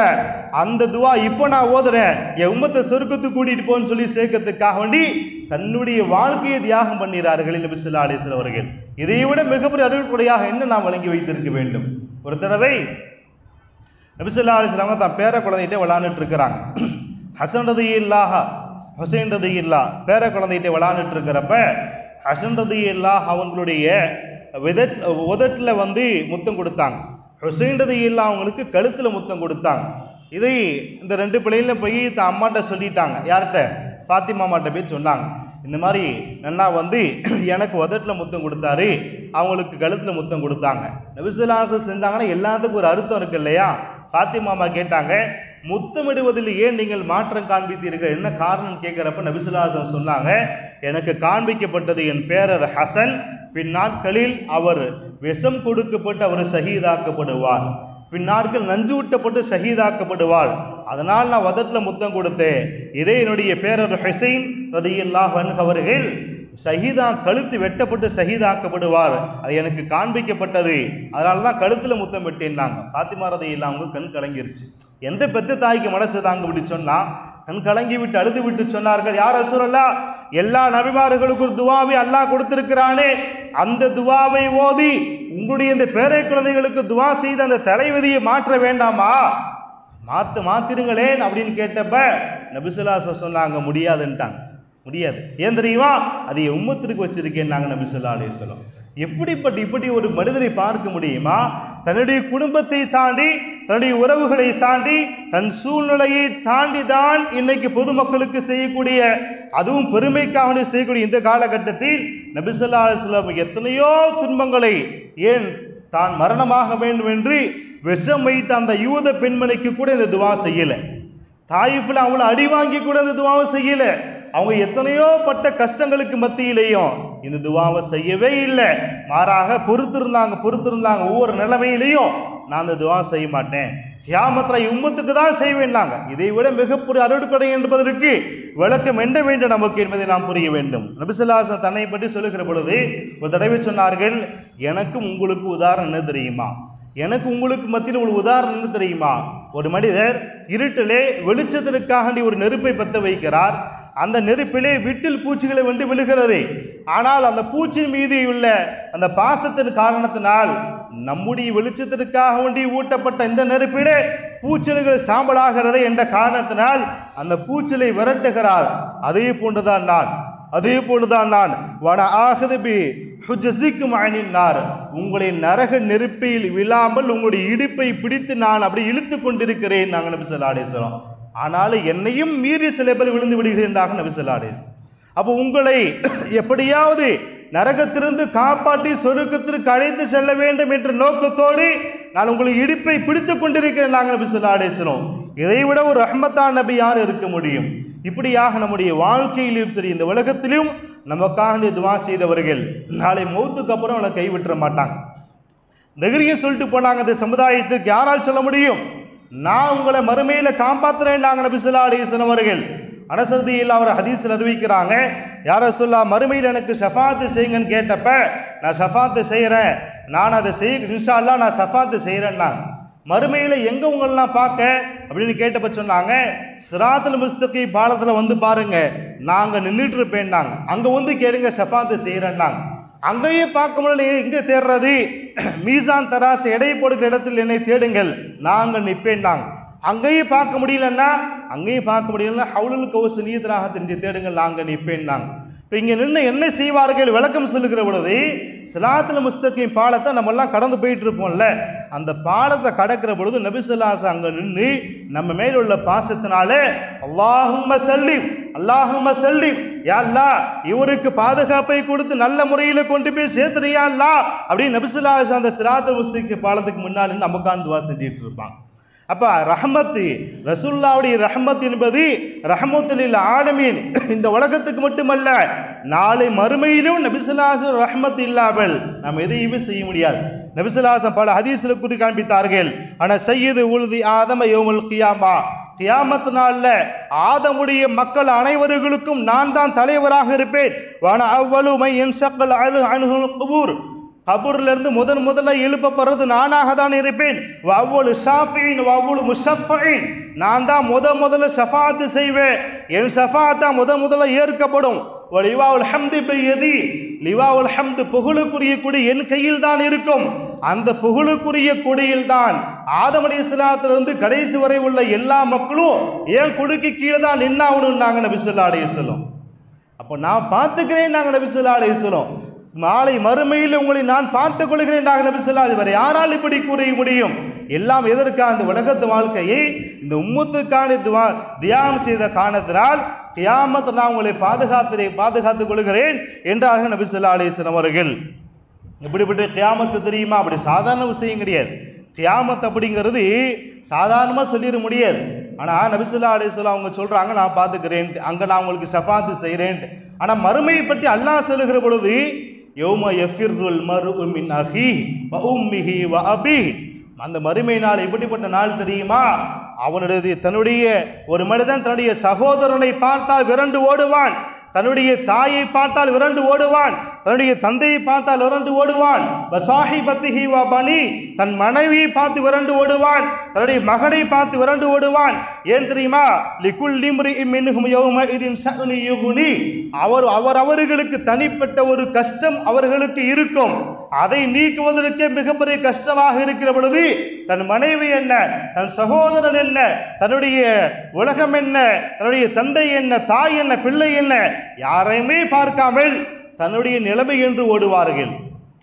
அந்த துவா இப்போ நான் ஓதுறேன், என் உம்மத்தை சொர்க்கத்துக்கு கூட்டிட்டு போன்னு சொல்லி சேர்க்கறதுக்காக வேண்டி தன்னுடைய வாழ்க்கையை தியாகம் பண்ணிறார்கள் நபி ஸல்லல்லாஹு அலைஹி வஸல்லம் அவர்கள். இதை விட மிகப்பெரிய அருள்கொடையாக என்ன நாம் வழங்கி வைத்திருக்க வேண்டும்? ஒரு தடவை நபி ஸல்லல்லாஹு அலைஹி வஸல்லம் தான் பேர குழந்தைகிட்ட விளையாண்டுட்டு இருக்கிறாங்க. ஹசன் ரதியல்லாஹ் ஹுசைன் ரதியல்லாஹ் பேர குழந்தைகிட்ட விளையாண்டுட்டு இருக்கிறப்ப ஹசன் ரதியல்லாஹ் அவங்களுடைய உதட்டில் முத்தம் கொடுத்தாங்க. ஹுசைன் ரதியல்லாஹ் அவங்களுக்கு கழுத்தில் முத்தம் கொடுத்தாங்க. இதை இந்த ரெண்டு பிள்ளைகளும் போய் தான் அம்மாட்ட சொல்லிட்டாங்க. யார்கிட்ட? ஃபாத்திமா அம்மாட்ட போய் சொன்னாங்க. இந்த மாதிரி நன்னா எனக்கு உதட்டில் முத்தம் கொடுத்தாரு, அவங்களுக்கு கழுத்தில் முத்தம் கொடுத்தாங்க. நபி ஸல்லல்லாஹு அலைஹி வஸல்லம் செஞ்சாங்கன்னா எல்லாத்துக்கும் ஒரு அர்த்தம் இருக்கு இல்லையா? ஃபாத்திமா அம்மா கேட்டாங்க, முத்தமிடுவதில் ஏன் நீங்கள் மாற்றம் காண்பித்தீர்கள், என்ன காரணம் கேட்குறப்ப நபி ஸல்லல்லாஹு அலைஹி வஸல்லம் சொன்னாங்க, எனக்கு காண்பிக்கப்பட்டது என் பேரர் ஹசன், பின்னாட்களில் அவர் விஷம் கொடுக்கப்பட்டு அவர் ஷஹீதாக்கப்படுவார், பின்னாட்கள் நஞ்சு ஊட்டப்பட்டு ஷஹீதாக்கப்படுவார், அதனால் நான் வதட்டில் முத்தம் கொடுத்தேன். இதே என்னுடைய பேரர் ஹுசைன் ரதியல்லாஹு அன்ஹு அவர்கள் கழுத்து வெட்டப்பட்டு ஷஹீதாக்கப்படுவார், அது எனக்கு காண்பிக்கப்பட்டது, அதனால தான் கழுத்தில் முத்தம் விட்டேன்னாங்க. ஃபாத்திமா ரதியல்லாஹு அவங்க கண் கலங்கிருச்சு. எந்த பெத்த தாய்க்கு மனசு தாங்க அப்படி சொன்னா? கண் கலங்கி விட்டு அழுது விட்டு சொன்னார்கள், யார் ரசூலல்லாஹ், எல்லா நபிமார்களுக்கு ஒரு துவாவை அல்லாஹ் கொடுத்திருக்கிறானே, அந்த துவாவை ஓதி உங்களுடைய இந்த பேரை குழந்தைகளுக்கு துவா செய்து அந்த தலைவிதியை மாற்ற வேண்டாமா? மாத்திருங்களேன் அப்படின்னு கேட்டப்ப நபி ஸல்லல்லாஹு அலைஹி வஸல்லம் சொன்னாங்க, முடியாதுன்ட்டாங்க. முடியாது. ஏன் தெரியுமா? அது என் உம்மத்திற்கு வச்சிருக்கேன் நாங்கள் நபி ஸல்லல்லாஹு அலைஹி வஸல்லம். இப்படி ஒரு மனிதரை பார்க்க முடியுமா? தன்னுடைய குடும்பத்தை தாண்டி, தன்னுடைய உறவுகளை தாண்டி, தன் சூழ்நிலையை தாண்டி தான் இன்னைக்கு பொதுமக்களுக்கு செய்யக்கூடிய, அதுவும் பெருமைக்காக செய்யக்கூடிய இந்த காலகட்டத்தில் நபி ஸல்லல்லாஹு அலைஹி வஸல்லம் எத்தனையோ துன்பங்களை, ஏன் தான் மரணமாக வேண்டும் என்று விஷம் வைத்த அந்த யூத பெண்மணிக்கு கூட இந்த துவா செய்யல. தாயிஃபில் அவங்கள அடி வாங்கி கூட இந்த துவாவை செய்யல. அவங்க எத்தனையோ பட்ட கஷ்டங்களுக்கு மத்தியிலையும் இந்த துவாவை செய்யவே இல்லை. மாறாக பொறுத்திருந்தாங்க. ஒவ்வொரு நிலைமையிலையும் நான் அந்த துவா செய்ய மாட்டேன், கியாமத்துல உம்மத்துக்கு தான் செய்வேன்னாங்க. இதை விட மிகப்பெரிய அருட்கொடை என்பதற்கு விளக்கம் என்ன வேண்டும் நமக்கு என்பதை நாம் புரிய வேண்டும். நபி ஸல்லல்லாஹு அலைஹி வஸல்லம் தன்னை பற்றி சொல்லுகிற பொழுது ஒரு தடவை சொன்னார்கள், எனக்கும் உங்களுக்கு உதாரணம் என்ன தெரியுமா? எனக்கு உங்களுக்கு மத்தியில் ஒரு உதாரணம் என்ன தெரியுமா? ஒரு மனிதர் இருட்டிலே வெளிச்சத்திற்காக ஒரு நெருப்பை பற்ற வைக்கிறார். அந்த நெருப்பிலே விட்டில் பூச்சிகளை விழுகிறது. ஆனால் அந்த பூச்சி மீது உள்ள அந்த பாசத்தின் காரணத்தினால் நம்முடைய வெளிச்சத்திற்காக வேண்டி ஊட்டப்பட்ட இந்த நெருப்பிலே பூச்சில்கள் சாம்பலாகிறது என்ற காரணத்தினால் அந்த பூச்சிலை விரட்டுகிறார். அதே போன்றுதான் நான் அதே போலதான் நான் வன ஆகதபி ஹுஜஸிக்கும் அணினார், உங்களை நரக நெருப்பில் விழாமல் உங்களுடைய இடுப்பை பிடித்து நான் அப்படி இழுத்து கொண்டிருக்கிறேன் நாங்கள் நபி ஸல்லல்லாஹு அலைஹி வஸல்லம். ஆனாலும் என்னையும் மீறி சில பேர் விழுந்து விடுகிறேன் நபி ஸல்லல்லாஹு அலைஹி வஸல்லம். அப்போ உங்களை எப்படியாவது நரகத்திலிருந்து காப்பாற்றி சொர்க்கத்திற்கு அழைத்து செல்ல வேண்டும் என்ற நோக்கத்தோடு நான் உங்களை இடுப்பை பிடித்து கொண்டிருக்கிறேன் நாங்கள் நபி ஸல்லல்லாஹு அலைஹி வஸல்லம். இதைவிட ஒரு ரஹ்மத்தான நபி யார் இருக்க முடியும்? இப்படியாக நம்முடைய வாழ்க்கையிலும் சரி இந்த உலகத்திலும் நமக்காக துவா செய்தவர்கள் நாளை மௌத்துக்கு அப்புறம் அவனை கைவிட்டுற மாட்டாங்க. நெகிரிய சொல்லிட்டு போனாங்க இந்த சமுதாயத்திற்கு. யாரால் சொல்ல முடியும்? நான் உங்களை மறுமையில காப்பாற்றுறேன் நாங்கள் நபி ஸல்லல்லாஹு அலைஹி வஸல்லம் அவர்கள். அனசரதியில் அவர் ஹதீஸில் அறிவிக்கிறாங்க, யார சொல்லா மறுமையில் எனக்கு ஷஃபாத்து செய்யுங்கன்னு கேட்டப்ப நான் ஷஃபாத்து செய்கிறேன், நான் அதை இன்ஷா அல்லாஹ் நான் ஷஃபாத்து செய்கிறேன்னா மறுமையில் எங்கே உங்களெலாம் பார்க்க அப்படின்னு கேட்டப்ப சொன்னாங்க, சிராத்துல் முஸ்தகீம் பாலத்தில் வந்து பாருங்க, நாங்கள் நின்றுட்டு இருப்பேன்னாங்க. அங்கே வந்து கேளுங்க ஷஃபாத்து செய்கிறேன்னாங்க. அங்கேயே பார்க்க முடியல, எங்கே தேடுறது? மீசான் தராசு எடை போடுகிற இடத்தில் என்னை தேடுங்கள், நாங்கள் நிற்பேன்னாங்க. அங்கேயும் பார்க்க முடியலன்னா ஹவுலுல் கௌஸ் நீதராக தேடுங்கள், நாங்கள் நிற்பேன்னாங்க. இப்போ இங்கே நின்று என்ன செய்வார்கள் விளக்கம் சொல்லுகிற பொழுது, சிராத்துல் முஸ்தகீம் பாலத்தை நம்மெல்லாம் கடந்து போயிட்டு இருப்போம்ல, அந்த பாலத்தை கடக்கிற பொழுது நபி ஸல்லல்லாஹு அலைஹி வஸல்லம் அங்கே நின்று நம்ம மேல் உள்ள பாசத்தினால அல்லாஹும்ம சல்லிம் அல்லாஹும்ம சல்லிம், யா அல்லாஹ் இவருக்கு பாதுகாப்பை கொடுத்து நல்ல முறையில் கொண்டு போய் சேர்த்துறியா அல்லாஹ் அப்படின்னு நபி ஸல்லல்லாஹு அலைஹி வஸல்லம் அந்த சிராத்துல் முஸ்தகீம் பாலத்துக்கு முன்னாடி நமக்கான துவா செஞ்சுட்டு இருப்பாங்க. அப்போ ரஹ்மத்து ரசூலுல்லாஹ்வுடைய ரஹ்மத் என்பது ரஹ்மத்துல் ஆலமீன், இந்த உலகத்துக்கு மட்டுமல்ல நாளை மறுமையிலும் நபி ஸல்லல்லாஹு அலைஹி வஸல்லம் ரஹ்மத் இல்லாமல் நாம் எதையுமே செய்ய முடியாது. நபி ஸல்லல்லாஹு அலைஹி வஸல்லம் பல ஹதீஸ்ல குறி காண்பித்தார்கள், ஆனா சய்யிது உல்தி ஆதம யௌமுல் கியாமா, கியாமத் நாளில் ஆதமுடைய மக்கள் அனைவர்களுக்கும் நான் தான் தலைவராக இருப்பேன். வான அவ்வளு மை யன்ஷக்கல் அன்ஹுல் குபூர், கபூர்லேருந்து முதல்ல எழுப்பப்படுறது நானாக தான் இருப்பேன். வவ்வொரு ஷாஃபியின் வவ்வொரு முஷஃபைன், நான் தான் முதல்ல ஷஃபாத்து செய்வேன், என் ஷஃபாத் தான் முதல்ல ஏற்கப்படும். லிவாவுல் ஹம்து பியதி, லிவாவுல் ஹம்து புகழுக்குரிய கொடி என் கையில் தான் இருக்கும். அந்த புகழுக்குரிய கொடியில் தான் ஆதம் அலைஹிஸ்ஸலாத்திலிருந்து கடைசி வரை உள்ள எல்லா மக்களும் என் கொடிக்கு கீழே தான் நின்னாகணும் நாங்கள் நபி ஸல்லல்லாஹு அலைஹி வஸல்லம். அப்போ நான் பார்த்துக்கிறேன் நாங்கள் நபி ஸல்லல்லாஹு அலைஹி வஸல்லம். நாளை மறுமையில் உங்களை நான் பார்த்துக் கொள்கிறேன் நாங்கள் நபி ஸல்லல்லாஹு அலைஹி வஸல்லம். யாரால் இப்படி கூற முடியும்? எல்லாம் எதற்காக? இந்த உலகத்து வாழ்க்கையை இந்த உம்மத்துக்கான தியாகம் செய்த காரணத்தினால் கியாமத் நான் உங்களை பாதுகாத்துக் கொள்கிறேன் என்றார்கள் நபி ஸல்லல்லாஹு அலைஹி வஸல்லம் அவர்கள். இப்படிப்பட்ட கியாமத்து தெரியுமா? அப்படி சாதாரண விஷயம் கிடையாது. கியாமத் அப்படிங்கிறது சாதாரணமாக சொல்லிட முடியாது. ஆனால் நபி ஸல்லல்லாஹு அலைஹி வஸல்லம் அவங்க சொல்கிறாங்க, நான் பார்த்துக்கிறேன், அங்கே நான் உங்களுக்கு ஷஃபாத்து செய்கிறேன். ஆனால் மறுமையை பற்றி அல்லாஹ் சொல்லுகிற பொழுது யௌம யஃபிர்ருல் மர்உ மின் அஹீஹி வ உம்மிஹி வ அபீஹி, அந்த மறுமை நாள் எப்படிப்பட்ட நாள் தெரியுமா? தன்னுடைய ஒரு மனிதன் தன்னுடைய சகோதரனை பார்த்தால் விரண்டு ஓடுவான், தன்னுடைய தாயை பார்த்தால் விரண்டு ஓடுவான், தன்னுடைய தந்தையை பார்த்தால் விரண்டு ஓடுவான், வசாஹிபத்திஹி வ பனி, தன் மனைவியை பார்த்து விரண்டு ஓடுவான், தன்னுடைய மகனை பார்த்து விரண்டு ஓடுவான். ஏன் தெரியுமா? லிகுல்லி இம்ரிஇன் மின்ஹும் யௌமஇதின் ஷஅனு யுக்னி, அவர்களுக்கு தனிப்பட்ட ஒரு கஷ்டம் அவர்களுக்கு இருக்கும். அதை நீக்குவதற்கே மிகப்பெரிய கஷ்டமாக இருக்கிற பொழுது தன் மனைவி என்ன, தன் சகோதரன் என்ன, தன்னுடைய உலகம் என்ன, தன்னுடைய தந்தை என்ன, தாய் என்ன, பிள்ளை என்ன, யாரையுமே பார்க்காமல் தன்னுடைய நிலைமை என்று ஓடுவார்கள்.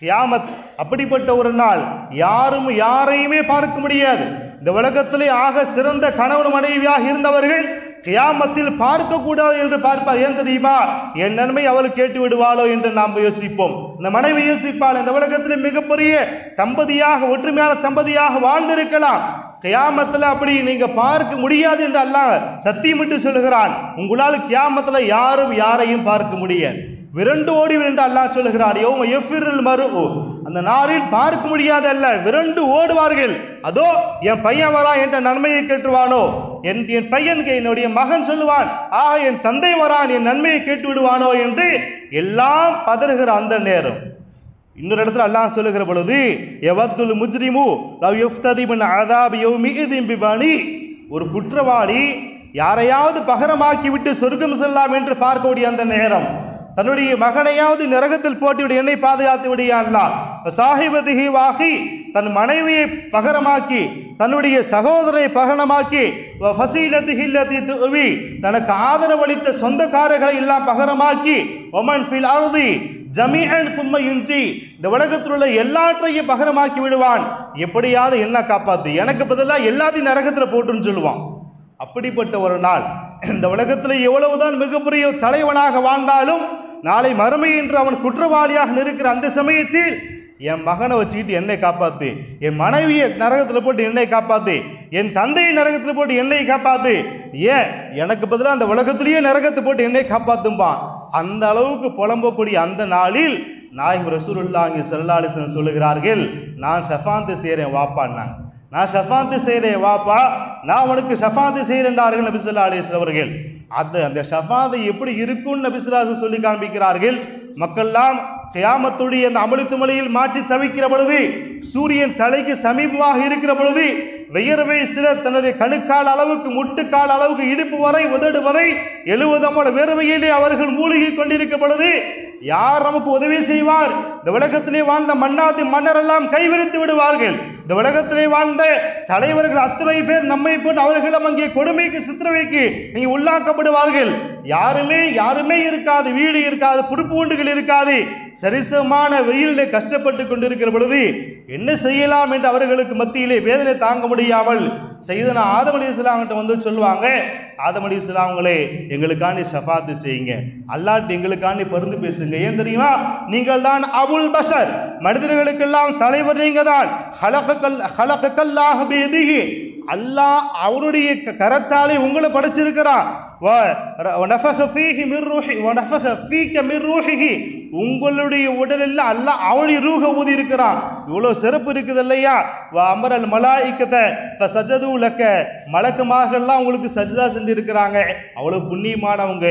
கியாமத் அப்படிப்பட்ட ஒரு நாள், யாரும் யாரையுமே பார்க்க முடியாது. இந்த உலகத்திலே ஆக சிறந்த கணவன் மனைவியாக இருந்தவர்கள் கியாமத்தில் பார்க்கக்கூடாது என்று பார்ப்பார். ஏன் தெரியுமா? என் நன்மை அவள் கேட்டு விடுவாளோ என்று நாம் யோசிப்போம். இந்த மனைவி யோசிப்பாள், இந்த உலகத்திலே மிகப்பெரிய தம்பதியாக, ஒற்றுமையான தம்பதியாக வாழ்ந்திருக்கலாம், கியாமத்தில் அப்படி நீங்க பார்க்க முடியாது என்று அல்லாஹ் சத்தியமிட்டு சொல்லுகிறான். உங்களால் கியாமத்தில் யாரும் யாரையும் பார்க்க முடியாது, விரண்டு ஓடி என்று அல்லாஹ் சொல்லுகிறான். யௌம யஃபிர்ருல் மர்உ, அந்த நாளில் பார்க்க முடியாது அல்ல, விரண்டு ஓடுவார்கள். அதோ என் பையன் வரா என்ற நன்மையை கேட்டுவானோ, என் பையனுக்கு என்னுடைய மகன் சொல்லுவான், என் தந்தை வரான் என் நன்மையை கேட்டு விடுவானோ என்று எல்லாம் பதறுகிற அந்த நேரம். இன்னொரு இடத்துல அல்லாஹ் சொல்லுகிற பொழுது யவத்துல் முஜ்ரிமு லவ் யுஃப்ததி மின் அஸாபி யௌமிஇதின் பிபனி, ஒரு குற்றவாளி யாரையாவது பகரமாக்கி விட்டு சொர்க்கம் செல்லலாம் என்று பார்க்கக்கூடிய அந்த நேரம், தன்னுடைய மகனையாவது நரகத்தில் போட்டுவிடு, என்னை பாதுகாத்து விடியா அல்லாஹ், சாஹிபதிஹி வாஹி, தன் மனைவியை பகரமாக்கி தன்னுடைய சகோதரரை பகரமாக்கி, ஃபஸீலதிஹி அல்லதி துவி, தனக்கு ஆதரவளித்த சொந்தக்காரர்களை எல்லாம் பகரமாக்கி, ஒமன் ஃபில் அர்தி ஜமீஅன் சும்ம யுன்ஜி, இந்த உலகத்தில் உள்ள எல்லாற்றையும் பகரமாக்கி விடுவான். எப்படியாவது என்ன காப்பாத்து, எனக்கு பதிலாக எல்லாத்தையும் நரகத்தில் போட்டுன்னு சொல்லுவான். அப்படிப்பட்ட ஒரு நாள், இந்த உலகத்தில் எவ்வளவுதான் மிகப்பெரிய தலைவனாக வாழ்ந்தாலும் நாளை மறுமை என்று அவன் குற்றவாளியாக இருக்கிற அந்த சமயத்தில் என் மகனை வச்சுக்கிட்டு என்னை காப்பாத்து, என் மனைவியை நரகத்தில் போட்டு என்னை காப்பாத்து, என் தந்தையை நரகத்தில் போட்டு என்னை காப்பாத்து, ஏன் எனக்கு பதிலாக அந்த உலகத்திலேயே நரகத்தை போட்டு என்னை காப்பாத்தும்பான். அந்த அளவுக்கு புலம்பக்கூடிய அந்த நாளில் நாயகம் ரசூலுல்லாஹி ஸல்லல்லாஹு அலைஹி வஸல்லம் சொல்லுகிறார்கள், நான் ஷஃபாத்து செய்கிறேன் வாப்பான்னாங்க. நான் ஷஃபாத்து செய்கிறேன் வாப்பா, நான் உனக்கு ஷஃபாத்து செய்கிறேன்றார்கள் நபி ஸல்லல்லாஹு அலைஹி வஸல்லம் அவர்கள். அந்த ஷஃபாத்து எப்படி இருக்கும்னு நபி ஸல்லல்லாஹு அலைஹி வஸல்லம் சொல்லி காண்பிக்கிறார்கள். மக்கள்லாம் கியாமத்துடைய அந்த அமளித்துமலையில் மாற்றி தவிக்கிற பொழுது, சூரியன் தலைக்கு சமீபமாக இருக்கிற பொழுது, வியர்வை சிலர் தன்னுடைய கணுக்கால் அளவுக்கு, முட்டுக்கால் அளவுக்கு, இடுப்பு வரை, உதடு வரை 70 வேர்வையிலே அவர்கள் மூழ்கி கொண்டிருக்கும் பொழுது யார் நமக்கு உதவி செய்வார்? இந்த உலகத்திலே வாழ்ந்த மன்னாதி மன்னரெல்லாம் கைவிரித்து விடுவார்கள். இந்த உலகத்திலே வாழ்ந்த தலைவர்கள் அத்தனை பேர் நம்மை போட்டு அவர்களும் அங்கே கொடுமைக்கு சித்திரவைக்கு இங்கே உள்ளாக்கப்படுவார்கள். யாருமே இருக்காது, வீடு இருக்காது, புடுப்பூண்டுகள் இருக்காது. சரிசமான வெயிலிலே கஷ்டப்பட்டு கொண்டிருக்கிற பொழுது என்ன செய்யலாம் என்று அவர்களுக்கு மத்தியிலே வேதனை தாங்க முடியாமல் சையதுனா ஆதம் அலைஹிஸ்ஸலாம் கிட்ட வந்து சொல்லுவாங்க, ஆதம் அலைஹிஸ்ஸலாம்களே எங்களுக்காண்டி ஷஃபாத்து செய்யுங்க, அல்லாஹ் எங்களுக்காண்டி பரிந்து பேசுங்க. ஏன் தெரியுமா? நீங்கள் தான் அபுல் பஷர், மனிதர்களுக்கெல்லாம் தலைவர் நீங்க தான். ஹலகல்லாஹு பியதிஹி, அல்லாஹ் அவருடைய கரத்தாலே உங்களை படைச்சிருக்கிறான். உங்களுடைய உடலில் அல்லாஹ் அவனுடைய ரூஹ ஊதி இருக்கிறான். இவ்வளவு சிறப்பு இருக்குது இல்லையா? அமரல் மலாயிக்கத்தை ஃபஸஜது லக்க, மலக்குமார்கள்லாம் உங்களுக்கு சஜ்தா செஞ்சு இருக்கிறாங்க. அவ்வளவு புண்ணியமானவங்க,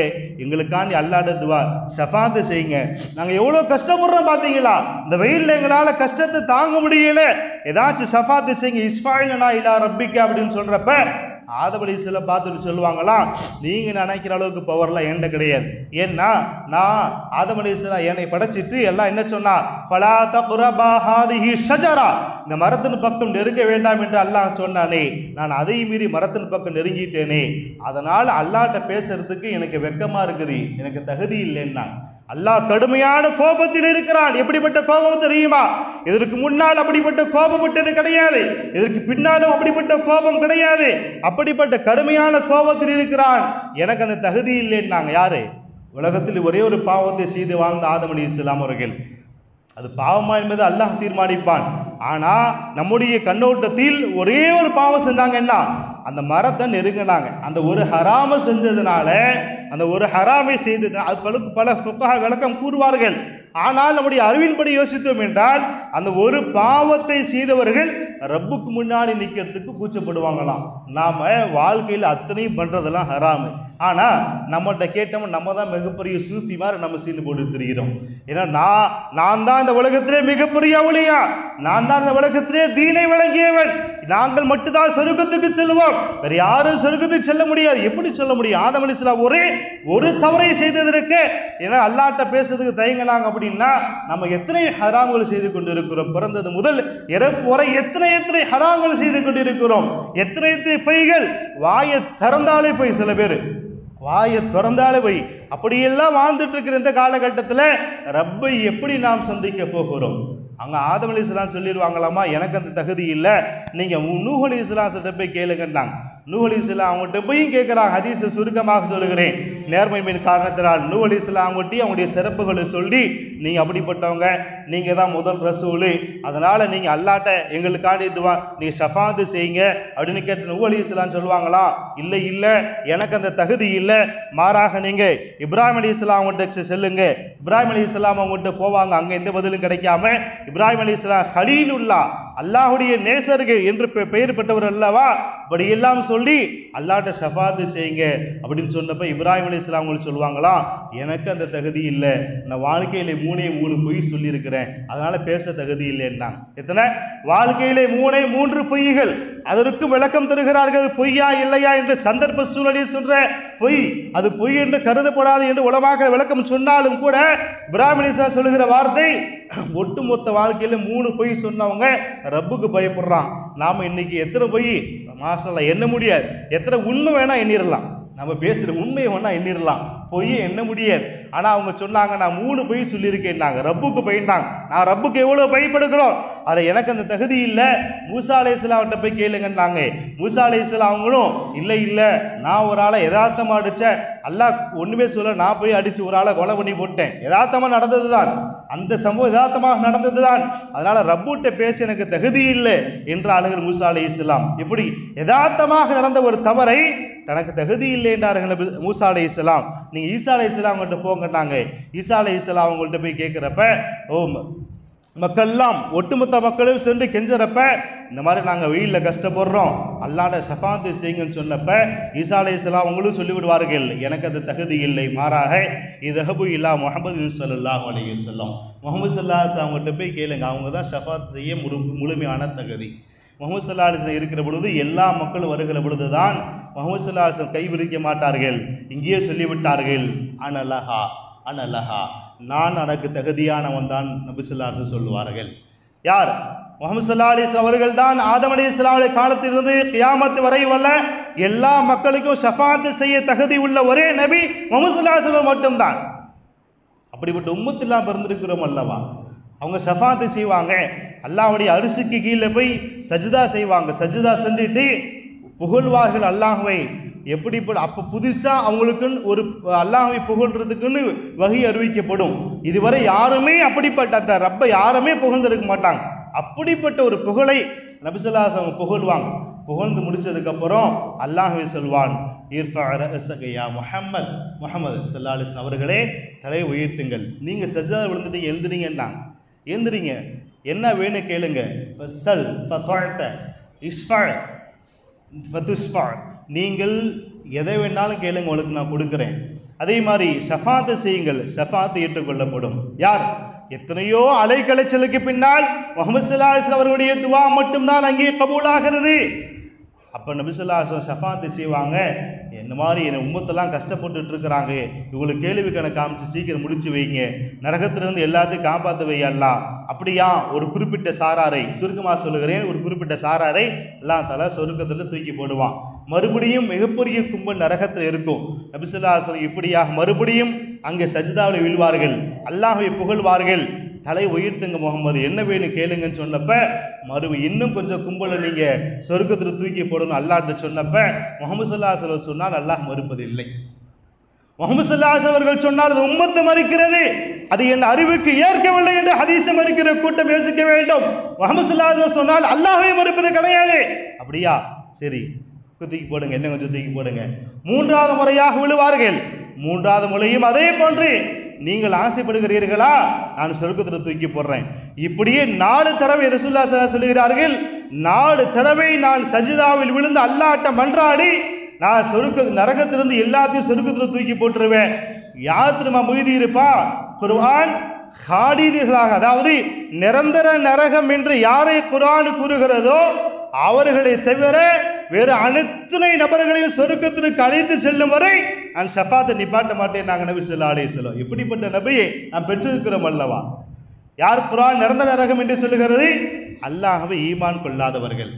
எங்களுக்காண்டி அல்லாஹ்ட்ட துவா ஷஃபாத்து செய்யுங்க. நாங்கள் எவ்வளோ கஷ்டப்படுறோம் பார்த்தீங்களா? இந்த வெயிலில் எங்களால் கஷ்டத்தை தாங்க முடியல, ஏதாச்சும் ஷஃபாத்து செய்யுங்க, இஸ்ஃபாயிலனா இலா ரப்பிக்க அப்படின்னு சொல்றப்ப ஆதம் அலைஹிஸ்ஸலாம் பார்த்துட்டு சொல்லுவாங்களாம், நீங்கள் நினைக்கிற அளவுக்கு பவர்லாம் என்கிட்ட கிடையாது. ஏன்னா நான் ஆதம் அலைஹிஸ்ஸலாம் என்னை படைச்சிட்டு எல்லாம் என்ன சொன்னா, ஃபலா தக்ரபா ஹாதிஹி ஷஜரா, இந்த மரத்தின் பக்கம் நெருங்க வேண்டாம் என்று அல்லாஹ் சொன்னானே, நான் அதை மீறி மரத்தின் பக்கம் நெருங்கிட்டேனே, அதனால் அல்லாஹ்ட்ட பேசுறதுக்கு எனக்கு வெக்கமா இருக்குது, எனக்கு தகுதி இல்லைன்னா. அல்லாஹ் கடுமையான கோபத்தில் இருக்கிறான். எப்படிப்பட்ட கோபம் தெரியுமா? இதற்கு முன்னால் அப்படிப்பட்ட கோபப்பட்டது கிடையாது, இதற்கு பின்னாலும் அப்படிப்பட்ட கோபம் கிடையாது. அப்படிப்பட்ட கடுமையான கோபத்தில் இருக்கிறான். எனக்கு அந்த தகுதி இல்லைன்னாங்க. யாரு? உலகத்தில் ஒரே ஒரு பாவத்தை செய்து வாழ்ந்த ஆதம் அலைஹிஸ்ஸலாம் அவர்கள். அது பாவமா என்பது அல்லாஹ் தீர்மானிப்பான். ஆனா நம்முடைய கண்ணோட்டத்தில் ஒரே ஒரு பாவம் செஞ்சாங்கன்னா அந்த மரத்தை நெருங்கினாங்க. அந்த ஒரு ஹராம செஞ்சதுனால, அந்த ஒரு ஹராமை செய்ததுனால அது பல ஃபுக்ஹா விளக்கம் கூறுவார்கள். ஆனால் நம்முடைய அறிவின்படி யோசித்தோம் என்றால் அந்த ஒரு பாவத்தை செய்தவர்கள் ரப்புக்கு முன்னாடி நிற்கிறதுக்கு கூச்சப்படுவாங்களாம். நாம வாழ்க்கையில் அத்தனையும் பண்றதெல்லாம் ஹராமு, ஆனா நம்மகிட்ட கேட்டோம் நம்ம தான் மிகப்பெரிய சூஃபி மாதிரி நம்ம செய்து போட்டு தெரிகிறோம். ஏன்னா நான் தான் இந்த உலகத்திலே மிகப்பெரிய ஒளியா, நான் தான் இந்த உலகத்திலே தீனை வழங்கியவன், நாங்கள் மட்டும்தான் சொர்க்கத்துக்கு செல்வோம், வேற யாரும் சொர்க்கத்துக்கு செல்ல முடியாது. எப்படி சொல்ல முடியும்? ஆதம் அலைஹிஸ்ஸலாம் ஒரே ஒரு தவறை செய்ததற்கு ஏன்னா அல்லாஹ்ட்ட பேசுறதுக்கு தயங்கினாங்க. அப்படின்னா நம்ம எத்தனை ஹராம்கள் செய்து கொண்டிருக்கிறோம்? பிறந்தது முதல் இறப்பு வரை எத்தனை ஹராம்கள் செய்து கொண்டிருக்கிறோம். எத்தனை பொய்கள், வாயை திறந்தாலே போய், சில பேர் வாயை திறந்தாலே போய், அப்படியெல்லாம் வாழ்ந்துட்டு இருக்கிற இந்த காலகட்டத்தில் ரப்பை எப்படி நாம் சந்திக்க போகிறோம்? அங்கே ஆதம் அலைஹிஸ்ஸலாம் சொல்லிடுவாங்களாமா, எனக்கு அந்த தகுதி இல்லை, நீங்கள் நூஹ் அலைஹிஸ்ஸலாம் போய் கேளுங்கன்னாங்க. நூஹ் அலைஹிஸ்ஸலாம் அவங்ககிட்ட போய் கேட்குறாங்க. ஹதீஸை சுருக்கமாக சொல்லுகிறேன், நேர்மையின் காரணத்தினால் நூஹ் அலைஹிஸ்ஸலாம் அவங்ககிட்ட அவங்களுடைய சிறப்புகளை சொல்லி, நீங்கள் அப்படிப்பட்டவங்க, நீங்கள் தான் முதல் ரசூலு, அதனால் நீங்கள் அல்லாட்ட எங்களுக்காண்டி இதுவா நீங்கள் ஷஃபாத்து செய்யுங்க அப்படின்னு கேட்டு நூஹ் அலைஹிஸ்ஸலாம் சொல்லுவாங்களா, இல்லை எனக்கு அந்த தகுதி இல்லை, மாறாக நீங்கள் இப்ராஹிம் அலைஹிஸ்ஸலாம் அவங்ககிட்ட செல்லுங்க. இப்ராஹிம் அலைஹிஸ்ஸலாம் அவங்ககிட்ட போவாங்க. அங்கே எந்த பதிலும் கிடைக்காம இப்ராஹிம் அலைஹிஸ்ஸலாம் ஹலீலுல்லா, அல்லாஹுடைய நேசர்கள் என்று பெயர் பெற்றவர் அல்லவா, அப்படி எல்லாம் சொல்லி அல்லாஹ்ட்ட ஷஃபாத்து செய்யுங்க அப்படின்னு சொன்னப்ப இப்ராஹிம் அலைஹிஸ்ஸலாம் அவங்களுக்கு சொல்லுவாங்களா, எனக்கு அந்த தகுதி இல்லை, நான் வாழ்க்கையில் 3 பொய் சொல்லியிருக்கிறேன், இருக்கிறேன், அதனால பேச தகுதி இல்லைன்னாங்க. எத்தனை வாழ்க்கையிலே மூன்று பொய்கள், அதற்கு விளக்கம் தருகிறார்கள். பொய்யா இல்லையா என்று சந்தர்ப்ப சூழலில் சொல்ற பொய், அது பொய் என்று கருதப்படாது என்று உலமாக விளக்கம் சொன்னாலும் கூட இப்ராஹிம் அலைஹிஸ்ஸலாம் சொல்லுகிற வார்த்தை, ஒட்டுமொத்த வாழ்க்கையில 3 பொய் சொன்னவங்க ரப்புக்கு பயப்படுறான். நாம இன்னைக்கு எத்தனை பொய் மாசல்ல எண்ண முடியாது, எத்தனை உண்மை வேணா எண்ணிடலாம், நம்ம பேசுகிற உண்மையை வேணா எண்ணிடலாம், பொய்யை எண்ண முடியாது. ஆனால் அவங்க சொன்னாங்க, நான் 3 பொய் சொல்லியிருக்கேன்னாங்க, ரப்புக்கு பயந்தாங்க. நான் ரப்புக்கு எவ்வளோ பயப்படுகிறோம், அதில் எனக்கு அந்த தகுதி இல்லை, மூசா அலைஹிஸ்ஸலாம்கிட்ட போய் கேளுங்கன்னாங்க. மூசா அலைஹிஸ்ஸலாம் அவங்களும் இல்லை நான் ஒரு ஆளை யதார்த்தமாக அடித்தேன், அல்லாஹ் ஒன்றுமே சொல்ல, நான் போய் அடித்து ஒரு ஆளை கொலை பண்ணி போட்டேன், யதார்த்தமாக நடந்தது தான், அந்த சம்பவம் யதார்த்தமாக நடந்தது தான், அதனால் ரப்புகிட்ட பேச எனக்கு தகுதி இல்லை என்றார்கள் மூசா அலைஹிஸ்ஸலாம். இப்படி யதார்த்தமாக நடந்த ஒரு தவறை தனக்கு தகுதி இல்லை என்றார்கள் மூசா அலைஹிஸ்ஸலாம். நீங்கள் ஈசா அலைஹிஸ்ஸலாம் அவங்கள்ட்ட போங்கட்டாங்க. ஈசா அலைஹிஸ்ஸலாம் அவங்கள்ட்ட போய் கேட்குறப்ப, மக்கள்லாம் ஒட்டுமொத்த மக்களும் சென்று கெஞ்சறப்ப, இந்த மாதிரி நாங்கள் வெயிலில் கஷ்டப்படுறோம், அல்லாஹ்ட ஷஃபாத்து செய்யுங்கன்னு சொன்னப்ப ஈசா அலைஹிஸ்ஸலாம் அவங்களும் சொல்லிவிடுவார்கள், எனக்கு அது தகுதி இல்லை, மாறாக இதஹபு இலா முஹம்மது ஸல்லல்லாஹு அலைஹி வஸல்லம், முஹம்மது ஸல்லல்லாஹு அலைஹி வஸல்லம் அவங்கள்ட்ட போய் கேளுங்க, அவங்க தான் ஷஃபாத் செய்ய முழுமையான தகுதி. முஹம்மது ஸல்லல்லாஹு அலைஹி வஸல்லம் இருக்கிற பொழுது, எல்லா மக்களும் வருகிற பொழுது தான் முஹம்மது ஸல்லல்லாஹு அலைஹி வஸல்லம் கை விரிக்க மாட்டார்கள். இங்கேயே சொல்லிவிட்டார்கள், அனலஹா அனலஹா, நான் எனக்கு தகுதியானவன் தான் நபி ஸல்லல்லாஹு அலைஹி வஸல்லம் சொல்லுவார்கள். யார்? முஹம்மது ஸல்லல்லாஹு அலைஹி வஸல்லம் அவர்கள் தான் ஆதம் அலைஹிஸ்ஸலாமுடைய காலத்திலிருந்து கியாமத் வரை உள்ள எல்லா மக்களுக்கும் ஷஃபாத் செய்ய தகுதி உள்ள ஒரே நபி முஹம்மது ஸல்லல்லாஹு அலைஹி வஸல்லம் மட்டும்தான். அப்படிப்பட்ட உம்மத்தெல்லாம் பிறந்திருக்கிறோம் அல்லவா, அவங்க ஷஃபாத்து செய்வாங்க, அல்லாஹ்வுடைய அரிசிக்கு கீழே போய் சஜ்தா செய்வாங்க, சஜ்தா செஞ்சுட்டு புகழ்வார்கள் அல்லாஹ்வை. எப்படி அப்போ புதுசாக அவங்களுக்குன்னு ஒரு அல்லாஹ்வை புகழ்றதுக்குன்னு வகை அறிவிக்கப்படும். இதுவரை யாருமே அப்படிப்பட்ட அந்த ரப்பை யாருமே புகழ்ந்திருக்க மாட்டாங்க. அப்படிப்பட்ட ஒரு புகழை நபி ஸல்லல்லாஹு அலைஹி வஸல்லம் புகழ்வாங்க. புகழ்ந்து முடிச்சதுக்கப்புறம் அல்லாஹ்வை சொல்வான், இர்ஃபா ரஅஸக யா முஹம்மது, முஹம்மது ஸல்லல்லாஹு அலைஹி வஸல்லம் அவர்களே தலையை உயர்த்துங்கள், நீங்கள் சஜ்தா விழுந்துட்டு எழுந்துறீங்கன்னாங்க. எழுந்துறீங்க, என்ன வேணும் கேளுங்க, சல் ஃபதுஅத இஸ்ஃபா ஃபதுஸ்ஃபா, நீங்கள் எதை வேணாலும் கேளுங்க, உங்களுக்கு நான் கொடுக்குறேன். அதே மாதிரி ஷஃபாத்து செய்யுங்கள், ஷஃபாத்து ஏற்றுக்கொள்ளப்படும். யார்? எத்தனையோ அலைக்கலைச்சலுக்கு பின்னால் முஹம்மது ஸல்லல்லாஹு அலைஹி வஸல்லம் அவர்களுடைய துவா மட்டும்தான் அங்கே கபூலாகிறது. அப்போ நபி ஸல்லல்லாஹு அலைஹி வஸல்லம் ஷஃபாத்து செய்வாங்க, என்ன மாதிரி என் உம்மத்தெல்லாம் கஷ்டப்பட்டுட்டு இருக்கிறாங்க, இவங்களுக்கு கேள்வி கணக்கு காமிச்சு சீக்கிரம் முடிச்சு வைங்க, நரகத்திலிருந்து எல்லாத்தையும் காப்பாற்ற வையல்லாம். அப்படியா? ஒரு குறிப்பிட்ட சாராரை, சுருக்கமாக சொல்லுகிறேன், ஒரு குறிப்பிட்ட சாராரை எல்லாம் தலை சொருக்கத்தில் தூக்கி போடுவான். மறுபடியும் மிகப்பெரிய கும்பல் நரகத்தில் இருக்கும். நபி ஸல்லல்லாஹு அலைஹி வஸல்லம் இப்படியாக மறுபடியும் அங்கே சஜ்தாவில் வீழ்வார்கள், அல்லாஹ்வை புகழ்வார்கள், தலை உயர்த்துங்க முகமது, என்ன வேணும் கேளுங்கன்னு சொன்னப்ப, இன்னும் கொஞ்சம் கும்பலை நீங்கள் சொர்க்கத்தில் தூக்கி போடணும் அல்லாஹ்ட்ட சொன்னப்ப, முஹம்மது ஸல்லல்லாஹு அலைஹி வஸல்லம் சொன்னால் அல்லாஹ் மறுப்பதில்லை. முஹம்மது ஸல்லல்லாஹு அலைஹி வஸல்லம் அவர்கள் சொன்னால் அது உம்மத்து மறுக்கிறது, அது என் அறிவுக்கு ஏற்கவில்லை என்று ஹதீஸை மறுக்கிற கூட்டம் யோசிக்க வேண்டும். முஹம்மது ஸல்லல்லாஹு அலைஹி வஸல்லம் சொன்னால் அல்லாஹ்வை மறுப்பது கிடையாது. அப்படியா? சரி, தூக்கி போடுங்க, என்ன கொஞ்சம் தூக்கி போடுங்க. 3வது முறையாக விழுவார்கள். 3வது முறையும் அதே போன்று, நீங்கள் ஆசைப்படுகிறீர்களா, நான் சொர்க்கத்தில் தூக்கி போடுறேன். இப்படியே 4 தடவை ரசூலுல்லாஹி ஸல்லல்லாஹு அலைஹி வஸல்லம் சொல்லுகிறார்கள், 4 தடவை நான் சஜிதாவில் விழுந்து அல்லாஹ்ட்ட மன்றாடி, நான் நரகத்திலிருந்து எல்லாத்தையும் சொர்க்கத்தில் தூக்கி போட்டுருவேன். யார் திரும்ப மீதி இருப்பா? குர்ஆன் ஹாடிதிகளாக, அதாவது நிரந்தர நரகம் என்று யாரை குர்ஆன் கூறுகிறதோ அவர்களை தவிர வேறு அனைத்துணை நபர்களையும் சொர்க்கத்திற்கு அழைத்து செல்லும் வரை நான் ஷஃபாத்தை நிப்பாட்ட மாட்டேன் நாங்கள் நபி ஸல்லல்லாஹு அலைஹி வஸல்லம். இப்படிப்பட்ட நபியை நாம் பெற்றிருக்கிறோம் அல்லவா. யார் குர்ஆன் நிரந்தர நரகம் என்று சொல்லுகிறது? அல்லாஹ்வை ஈமான் கொள்ளாதவர்கள்.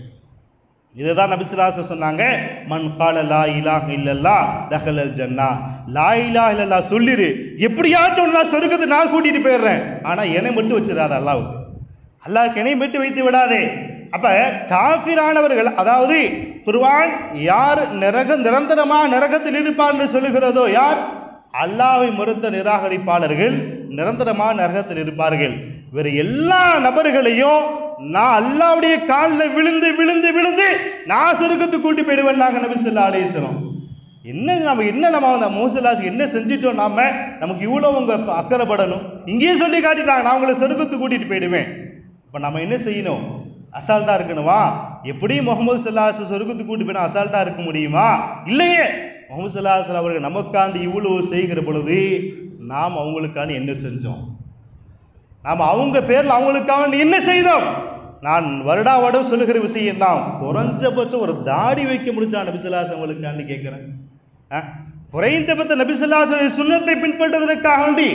இதுதான் நபி ஸல்லல்லாஹு அலைஹி வஸல்லம் சொன்னாங்க, மன் கால லா இலாஹ இல்லல்லாஹ் தஹலல் ஜன்னா, லா இலாஹ இல்லல்லாஹ் சொல்லிரு, எப்படியாச்சும் நான் சொர்க்கத்துக்கு நான் கூட்டிட்டு போயிடுறேன், ஆனால் என்னை மட்டும் வச்சிடாத, அல்லாஹ்வுக்கு, அல்லாஹ்க்கு என்னை மட்டும் வைத்து விடாதே. அப்போ காஃபிரானவர்கள், அதாவது குர்ஆன் யார் நிரந்தரமாக நரகத்தில் இருப்பார் என்று சொல்லுகிறதோ, யார் அல்லாஹ்வை மறுத்த நிராகரிப்பாளர்கள் நிரந்தரமாக நரகத்தில் இருப்பார்கள். வேறு எல்லா நபர்களையும் நான் அல்லாஹ்வுடைய காலில் விழுந்து விழுந்து விழுந்து நான் சொர்க்கத்துக்கு கூட்டி போயிடுவேன் நாங்கள் நபி ஸல்லல்லாஹு அலைஹி வஸல்லம். நம்ம அந்த மூசலாசுக்கு என்ன செஞ்சிட்டோம், நமக்கு இவ்வளோ உங்க அக்கறைப்படணும், இங்கேயே சொல்லி காட்டிட்டாங்க, நான் உங்களை சொர்க்கத்துக்கு கூட்டிட்டு போயிடுவேன். இப்போ நம்ம என்ன செய்யணும்? அசால்ட்டாக இருக்கணுமா? எப்படி முகமது ஸல்லல்லாஹு அலைஹி வஸல்லம் சொர்க்கத்துக்கு கூட்டி போயினா அசால்ட்டாக இருக்க முடியுமா? இல்லையே. முகமது ஸல்லல்லாஹு அலைஹி வஸல்லம் அவர்கள் நமக்காண்டி இவ்வளோ செய்கிற பொழுது நாம் அவங்களுக்காண்டி என்ன செஞ்சோம்? நாம் அவங்க பேரில் அவங்களுக்காக என்ன செய்தோம்? நான் வருடா வருடம் சொல்லுகிற விஷயம் தான், குறைஞ்சபட்சம் ஒரு தாடி வைக்க முடிச்சா நபிசுல்லாஸ் அவங்களுக்காண்டி கேட்குறேன். குறைந்தபட்ச நபிசுல்லாஸ் சுன்னத்தை பின்பற்றுவதற்காக வேண்டி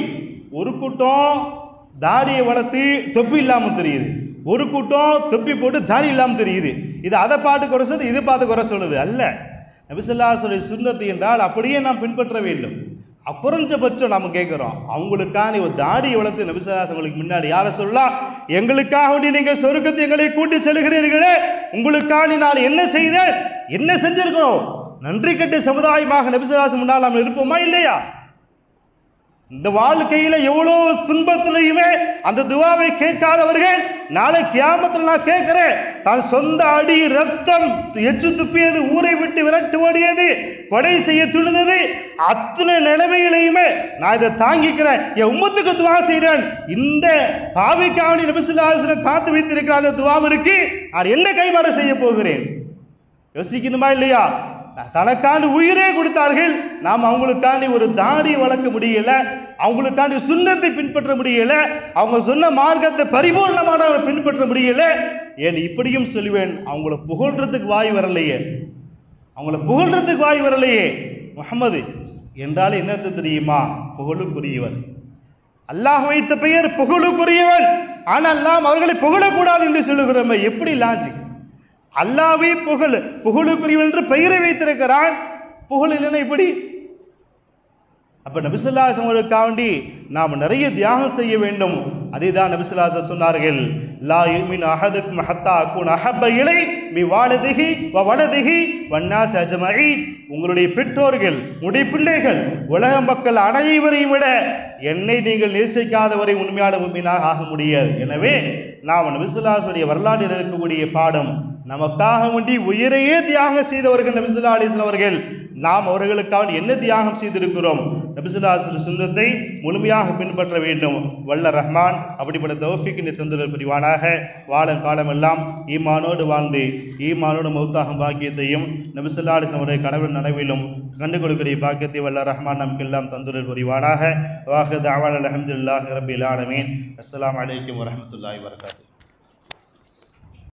ஒரு கூட்டம் தாடியை வளர்த்து தொப்பி இல்லாமல் தெரியுது, ஒரு கூட்டம் தொப்பி போட்டு தாடி இல்லாமல் தெரியுது. இது அதை பார்த்து குறை சொல்லுது, இது பார்த்து குறை சொல்லுது அல்ல. நபிசுல்லாஸ் சுன்னத்து என்றால் அப்படியே நாம் பின்பற்ற வேண்டும். குறைஞ்சபட்சம் நாம் கேட்குறோம், அவங்களுக்கான ஒரு தாடியை வளர்த்து நபிசுல்லாஸ் அவங்களுக்கு முன்னாடி யாரை சொல்லலாம், எங்களுக்காக வேண்டி நீங்கள் சொர்க்கத்தை எங்களை கூட்டி செல்கிறீர்களே, உங்களுக்காக நான் என்ன செய்தேன், என்ன செஞ்சிருக்கணும், நன்றி கட்ட சமுதாயமாக நபிசுல்லாஸ் முன்னால் நாம் இருப்போமா இல்லையா? இந்த வாழ்க்கையில எவ்வளோ துன்பத்திலையுமே அந்த துவாவை கேட்காதவர்கள் நாளை கியாமத்தில் நான் கேட்கிறேன், தான் சொந்த அடி ரத்தம் எச்சு துப்பியது, ஊரை விட்டு விரட்டு ஓடியது, கொடை செய்ய துணிந்தது, அத்தனை நிலைமையிலையுமே நான் இதை தாங்கிக்கிறேன், என் உம்மத்துக்கு துவா செய்கிறேன். இந்த பாவிக்காவணி நபிசுல்லாஹ் காத்து வைத்திருக்கிற அந்த துவாவிற்கு நான் என்ன கைமாறு செய்ய போகிறேன்? யோசிக்கணுமா இல்லையா? தனக்காண்டி உயிரே கொடுத்தார்கள், நாம் அவங்களுக்காண்டி ஒரு தாடி வளர்க்க முடியல, அவங்களுக்காண்டி சுன்னத்தை பின்பற்ற முடியல, அவங்க சொன்ன மார்க்கத்தை பரிபூர்ணமான பின்பற்ற முடியல. ஏன் இப்படியும் சொல்லுவேன், அவங்கள புகழ்றதுக்கு வாய் வரலையே, அவங்கள புகழ்றதுக்கு வாய் வரலையே. முஹம்மது என்றால் என்னது தெரியுமா? புகழுக்குரியவன். அல்லாஹ் வைத்த பெயர் புகழுக்குரியவன். ஆனால் நாம் அவர்களை புகழக்கூடாது என்று சொல்லுகிறோமே, எப்படி லாஜிக்? அல்லாவே புகழுக்குரியவன் என்று பெயரை வைத்திருக்கிறான், புகழ் இல்லைன்னா இப்படி? அப்ப நபிசுல்லாஹ் அவர்களுக்காண்டி நாம் நிறைய தியாகம் செய்ய வேண்டும். அதை தான் நபிசுல்லாஹ் சொன்னார்கள், லா யுமின் அஹதுக்கும் ஹத்தா அகூன அஹப்ப இலை பி வாலிதிஹி வ வலதிஹி வன்னாஸ் அஜ்மஈன். உங்களுடைய பெற்றோர்கள், உங்களுடைய பிள்ளைகள், உலக மக்கள் அனைவரையும் விட என்னை நீங்கள் நேசிக்காதவரை உண்மையான முஃமினாக ஆக முடியாது. எனவே நாம் நபிசுல்லாஹ்வுடைய வரலாற்றில் இருக்கக்கூடிய பாடம், நமக்காக வேண்டி உயிரையே தியாகம் செய்தவர்கள் நபிசுல்லாஹ் அலைஹிஸ்ஸலாம் அவர்கள், நாம் அவர்களுக்காக என்ன தியாகம் செய்திருக்கிறோம்? நபிசுல்லாஹ் சுன்னத்தை முழுமையாக பின்பற்ற வேண்டும். வல்ல ரஹ்மான் அப்படிப்பட்ட தௌஃபீக்கினை தந்துதல் புரிவானாக. வாழும் காலமெல்லாம் ஈமானோடு வாழ்ந்து ஈமானோடு மௌத்தாகும் பாக்கியத்தையும் நபிசுல்லாஹ் அலைஹிஸ்ஸலாம் அவருடைய கனவு நனவிலும் கண்டு கொடுக்கிற பாக்கியத்தை வல்ல ரஹ்மான் நமக்கெல்லாம் தந்துதல் புரிவானாக. வாஹிர் தஅவானா அல்ஹம்துலில்லாஹி ரப்பில் ஆலமீன். அஸ்ஸலாமு அலைக்கும் வரஹ்மத்துல்லாஹி வபரகாத்துஹு.